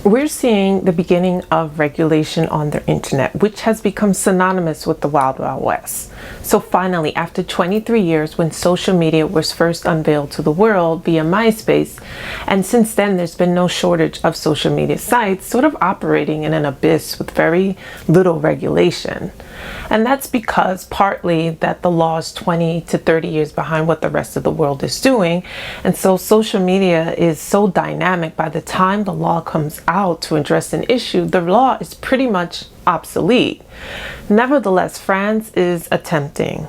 We're seeing the beginning of regulation on the internet, which has become synonymous with the Wild Wild West. So finally, after 23 years, when social media was first unveiled to the world via MySpace, and since then there's been no shortage of social media sites sort of operating in an abyss with very little regulation. And that's because partly that the law is 20 to 30 years behind what the rest of the world is doing. And so social media is so dynamic. By the time the law comes out to address an issue, the law is pretty much obsolete. Nevertheless, France is attempting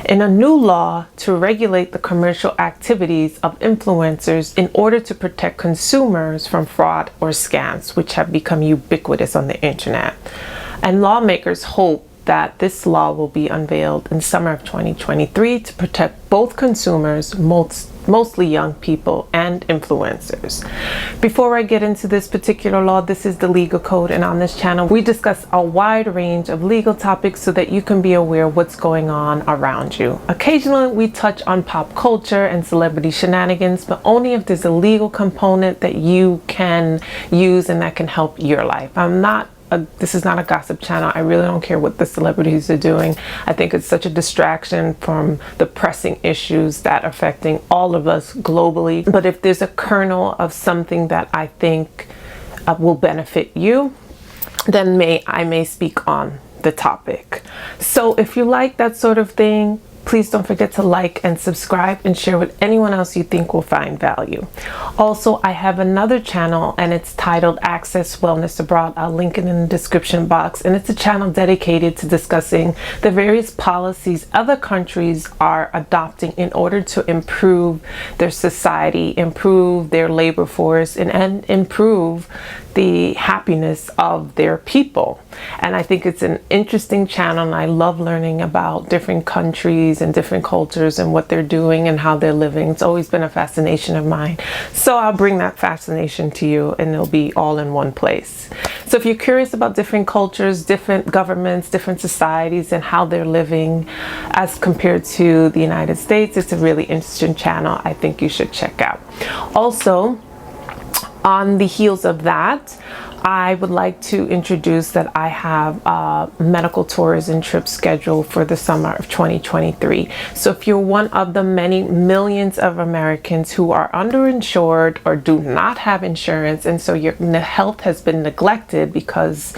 in a new law to regulate the commercial activities of influencers in order to protect consumers from fraud or scams, which have become ubiquitous on the internet. And lawmakers hope that this law will be unveiled in summer of 2023 to protect both consumers, mostly young people, and influencers. Before I get into this particular law, this is the legal code, and on this channel we discuss a wide range of legal topics so that you can be aware of what's going on around you. Occasionally we touch on pop culture and celebrity shenanigans, but only if there's a legal component that you can use and that can help your life. This is not a gossip channel. I really don't care what the celebrities are doing. I think it's such a distraction from the pressing issues that are affecting all of us globally. But if there's a kernel of something that I think will benefit you, then I may speak on the topic. So if you like that sort of thing, please don't forget to like and subscribe and share with anyone else you think will find value. Also, I have another channel and it's titled Access Wellness Abroad. I'll link it in the description box. And it's a channel dedicated to discussing the various policies other countries are adopting in order to improve their society, improve their labor force, and improve the happiness of their people. And I think it's an interesting channel, and I love learning about different countries and different cultures and what they're doing and how they're living. It's always been a fascination of mine. So I'll bring that fascination to you, and it'll be all in one place. So if you're curious about different cultures, different governments, different societies, and how they're living as compared to the United States, it's a really interesting channel I think you should check out. Also, on the heels of that, I would like to introduce that I have a medical tourism trip scheduled for the summer of 2023. So if you're one of the many millions of Americans who are underinsured or do not have insurance, and so your health has been neglected because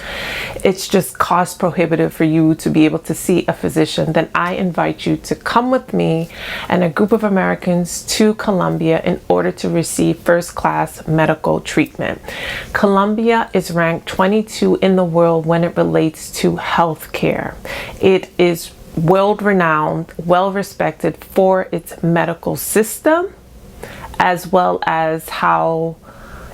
it's just cost prohibitive for you to be able to see a physician, then I invite you to come with me and a group of Americans to Colombia in order to receive first-class medical treatment. Colombia is ranked 22 in the world when it relates to health care. It is world-renowned, well-respected for its medical system, as well as how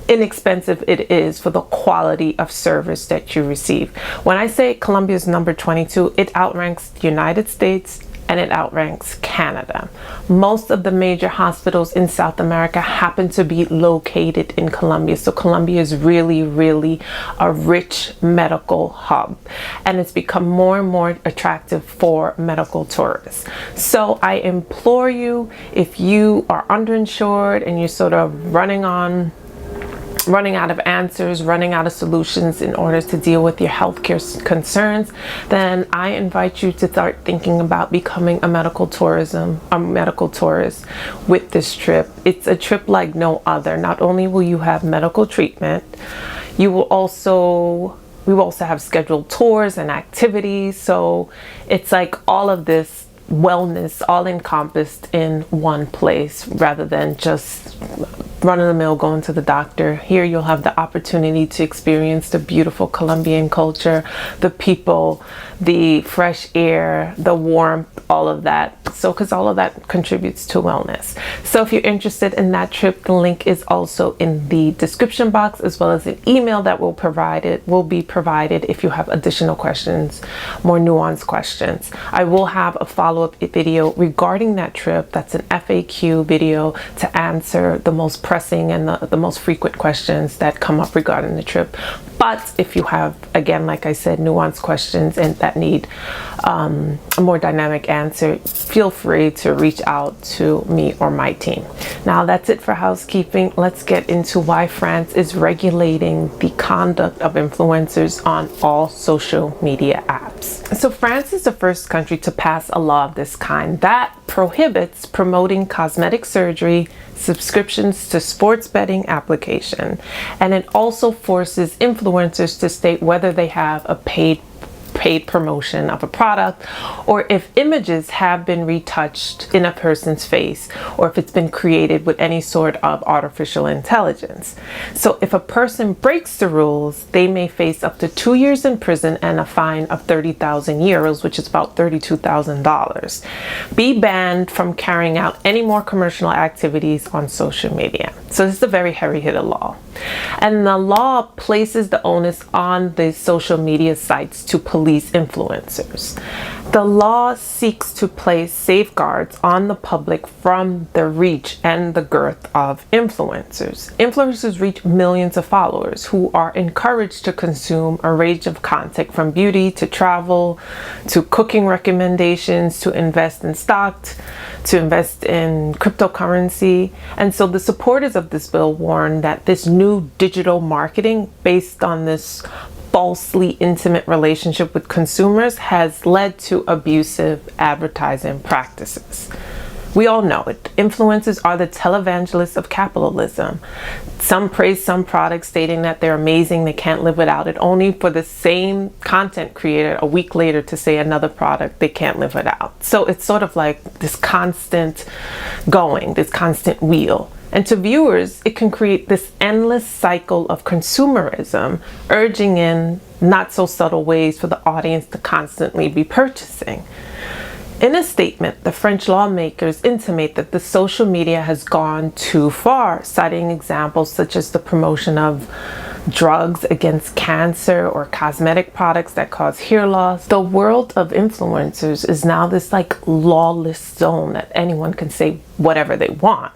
inexpensive it is for the quality of service that you receive. When I say Colombia is number 22, it outranks the United States and it outranks Canada. Most of the major hospitals in South America happen to be located in Colombia. So Colombia is really, really a rich medical hub, and it's become more and more attractive for medical tourists. So I implore you, if you are underinsured and you're sort of running out of answers, running out of solutions in order to deal with your healthcare concerns, then I invite you to start thinking about becoming a medical tourist with this trip. It's a trip like no other. Not only will you have medical treatment, we will also have scheduled tours and activities. So it's like all of this wellness all encompassed in one place rather than just run-of-the-mill going to the doctor. Here you'll have the opportunity to experience the beautiful Colombian culture, the people, the fresh air, the warmth, all of that. So because all of that contributes to wellness. So if you're interested in that trip, the link is also in the description box, as well as an email that will be provided if you have additional questions, more nuanced questions. I will have a follow-up video regarding that trip. That's an FAQ video to answer the most pressing and the most frequent questions that come up regarding the trip. But if you have, again, like I said, nuanced questions and that need a more dynamic answer, feel free to reach out to me or my team. Now that's it for housekeeping. Let's get into why France is regulating the conduct of influencers on all social media apps. So France is the first country to pass a law of this kind that prohibits promoting cosmetic surgery, subscriptions to sports betting application, and it also forces influencers to state whether they have a paid promotion of a product, or if images have been retouched in a person's face, or if it's been created with any sort of artificial intelligence. So if a person breaks the rules, they may face up to 2 years in prison and a fine of 30,000 euros, which is about $32,000. Be banned from carrying out any more commercial activities on social media. So this is a very heavy hitter law. And the law places the onus on the social media sites to police influencers. The law seeks to place safeguards on the public from the reach and the girth of influencers. Influencers reach millions of followers who are encouraged to consume a range of content, from beauty to travel to cooking recommendations, to invest in stocks, to invest in cryptocurrency. And so the supporters of this bill warn that this new digital marketing based on this falsely intimate relationship with consumers has led to abusive advertising practices. We all know it. Influencers are the televangelists of capitalism. Some praise some products, stating that they're amazing, they can't live without it, only for the same content creator a week later to say another product they can't live without. So it's sort of like this constant going, this constant wheel. And to viewers, it can create this endless cycle of consumerism, urging in not so subtle ways for the audience to constantly be purchasing. In a statement, the French lawmakers intimate that the social media has gone too far, citing examples such as the promotion of drugs against cancer or cosmetic products that cause hair loss. The world of influencers is now this lawless zone that anyone can say whatever they want.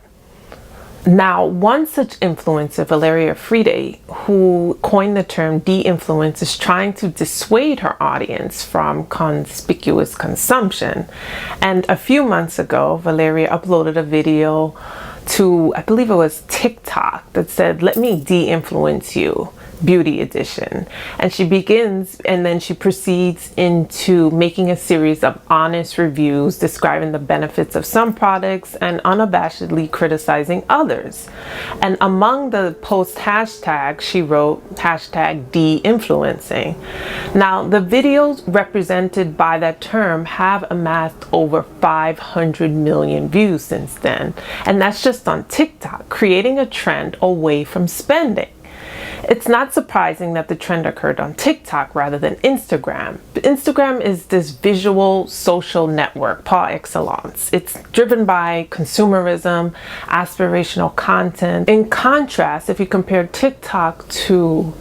Now, one such influencer, Valeria Friede, who coined the term de-influence, is trying to dissuade her audience from conspicuous consumption. And a few months ago, Valeria uploaded a video to, I believe it was TikTok, that said, "Let me de-influence you, beauty edition." And she begins, and then she proceeds into making a series of honest reviews describing the benefits of some products and unabashedly criticizing others. And among the post hashtags, she wrote #de-influencing. Now, the videos represented by that term have amassed over 500 million views since then. And that's just on TikTok, creating a trend away from spending. It's not surprising that the trend occurred on TikTok rather than Instagram. Instagram is this visual social network par excellence. It's driven by consumerism, aspirational content. In contrast, if you compare TikTok to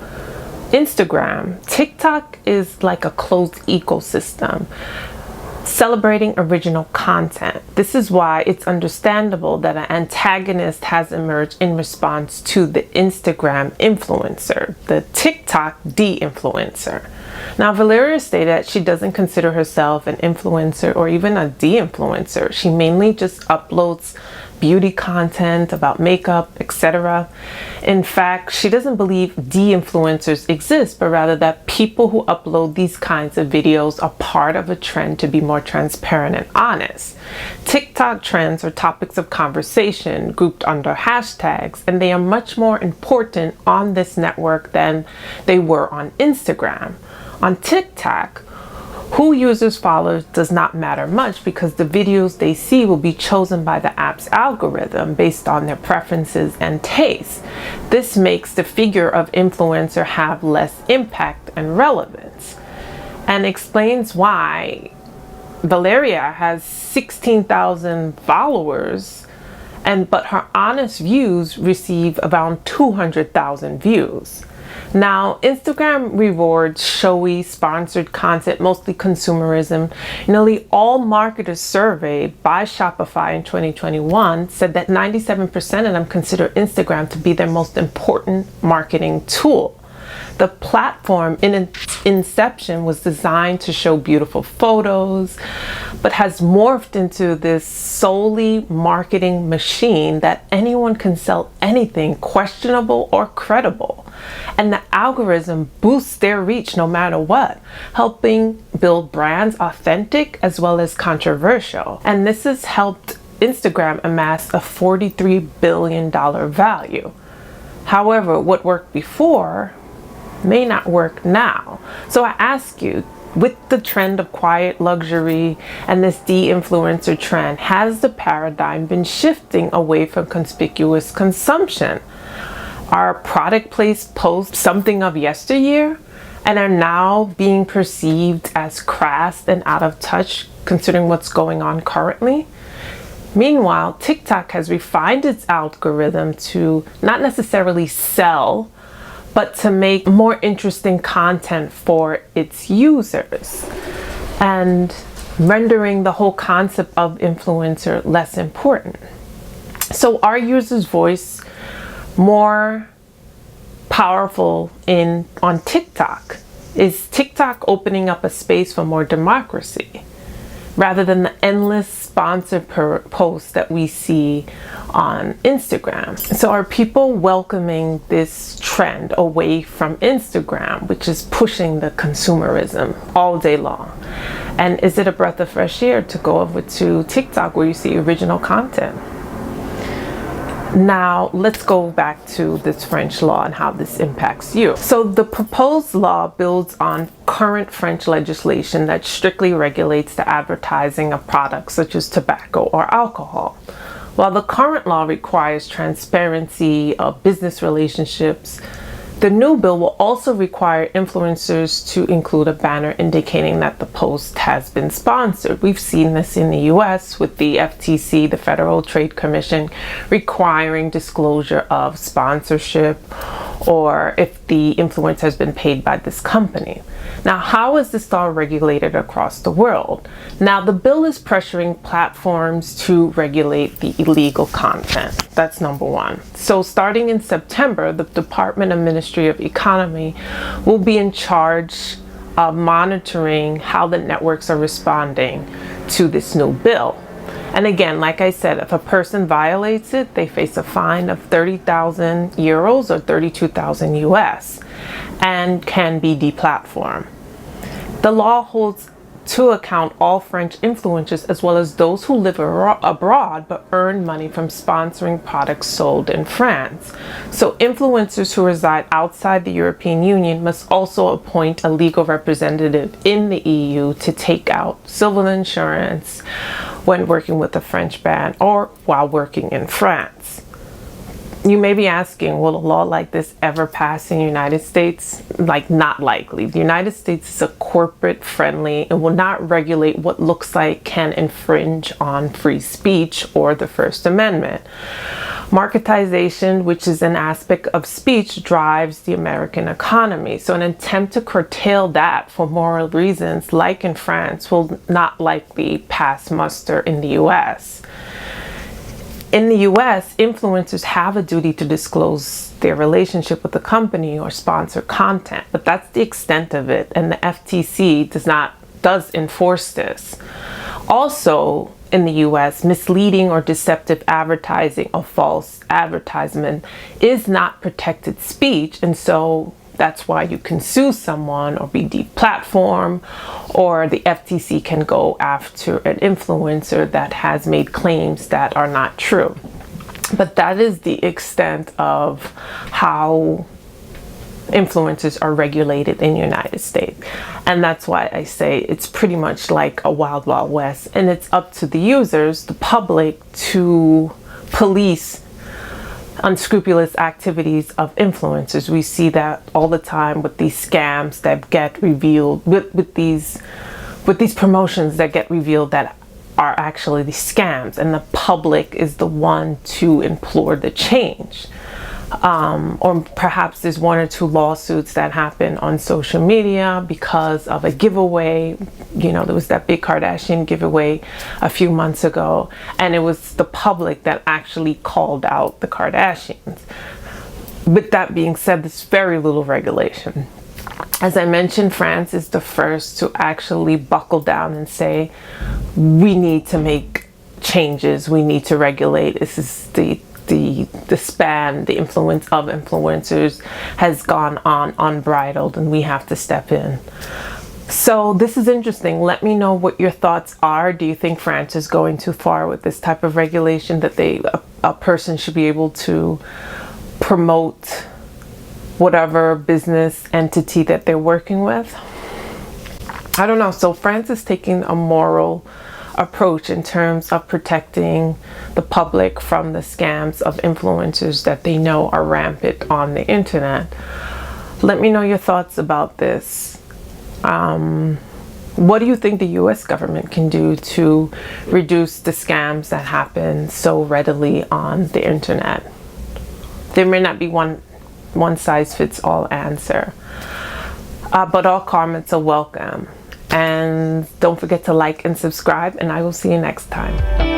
Instagram, TikTok is like a closed ecosystem, celebrating original content. This is why it's understandable that an antagonist has emerged in response to the Instagram influencer, the TikTok de-influencer. Now, Valeria stated that she doesn't consider herself an influencer or even a de-influencer. She mainly just uploads beauty content about makeup, etc. In fact, she doesn't believe de-influencers exist, but rather that people who upload these kinds of videos are part of a trend to be more transparent and honest. TikTok trends are topics of conversation grouped under hashtags, and they are much more important on this network than they were on Instagram. On TikTok, who users follow does not matter much, because the videos they see will be chosen by the app's algorithm based on their preferences and tastes. This makes the figure of influencer have less impact and relevance, and explains why Valeria has 16,000 followers, but her honest views receive around 200,000 views. Now, Instagram rewards showy, sponsored content, mostly consumerism. Nearly all marketers surveyed by Shopify in 2021 said that 97% of them consider Instagram to be their most important marketing tool. The platform in its inception was designed to show beautiful photos, but has morphed into this solely marketing machine that anyone can sell anything questionable or credible. And the algorithm boosts their reach no matter what, helping build brands authentic as well as controversial. And this has helped Instagram amass a $43 billion value. However, what worked before may not work now. So I ask you, with the trend of quiet luxury and this de-influencer trend, has the paradigm been shifting away from conspicuous consumption? Are product placed posts something of yesteryear and are now being perceived as crass and out of touch considering what's going on currently? Meanwhile, TikTok has refined its algorithm to not necessarily sell, but to make more interesting content for its users, and rendering the whole concept of influencer less important. So are users' voice more powerful on TikTok? Is TikTok opening up a space for more democracy rather than the endless sponsored posts that we see on Instagram? So are people welcoming this trend away from Instagram, which is pushing the consumerism all day long? And is it a breath of fresh air to go over to TikTok where you see original content? Now, let's go back to this French law and how this impacts you. So the proposed law builds on current French legislation that strictly regulates the advertising of products such as tobacco or alcohol. While the current law requires transparency of business relationships, the new bill will also require influencers to include a banner indicating that the post has been sponsored. We've seen this in the US with the FTC, the Federal Trade Commission, requiring disclosure of sponsorship or if the influencer has been paid by this company. Now, how is this law regulated across the world? Now, the bill is pressuring platforms to regulate the illegal content. That's number one. So starting in September, the Department of Ministry of Economy will be in charge of monitoring how the networks are responding to this new bill. And again, like I said, if a person violates it, they face a fine of 30,000 euros or 32,000 US and can be deplatformed. The law holds to account all French influencers as well as those who live abroad but earn money from sponsoring products sold in France. So influencers who reside outside the European Union must also appoint a legal representative in the EU to take out civil insurance when working with a French brand or while working in France. You may be asking, will a law like this ever pass in the United States? Not likely. The United States is a corporate friendly and will not regulate what looks like can infringe on free speech or the First Amendment. Marketization, which is an aspect of speech, drives the American economy. So an attempt to curtail that for moral reasons, like in France, will not likely pass muster in the US. In the US, influencers have a duty to disclose their relationship with the company or sponsor content, but that's the extent of it, and the FTC does enforce this. Also, in the US, misleading or deceptive advertising or false advertisement is not protected speech, and so that's why you can sue someone or be deplatformed, or the FTC can go after an influencer that has made claims that are not true. But that is the extent of how influencers are regulated in the United States. And that's why I say it's pretty much like a wild, wild west. And it's up to the users, the public, to police unscrupulous activities of influencers. We see that all the time with these scams that get revealed, with these promotions that get revealed that are actually the scams, and the public is the one to implore the change. Or perhaps there's one or two lawsuits that happen on social media because of a giveaway. You know, there was that big Kardashian giveaway a few months ago, and it was the public that actually called out the Kardashians. With that being said, there's very little regulation. As I mentioned, France is the first to actually buckle down and say, we need to make changes, we need to regulate. This is the span, the influence of influencers has gone on unbridled, and we have to step in. So this is interesting. Let me know what your thoughts are. Do you think France is going too far with this type of regulation, that a person should be able to promote whatever business entity that they're working with? I don't know. So France is taking a moral approach in terms of protecting the public from the scams of influencers that they know are rampant on the internet. Let me know your thoughts about this. What do you think the US government can do to reduce the scams that happen so readily on the internet? There may not be one size fits all answer, but all comments are welcome. And don't forget to like and subscribe, and I will see you next time. Bye.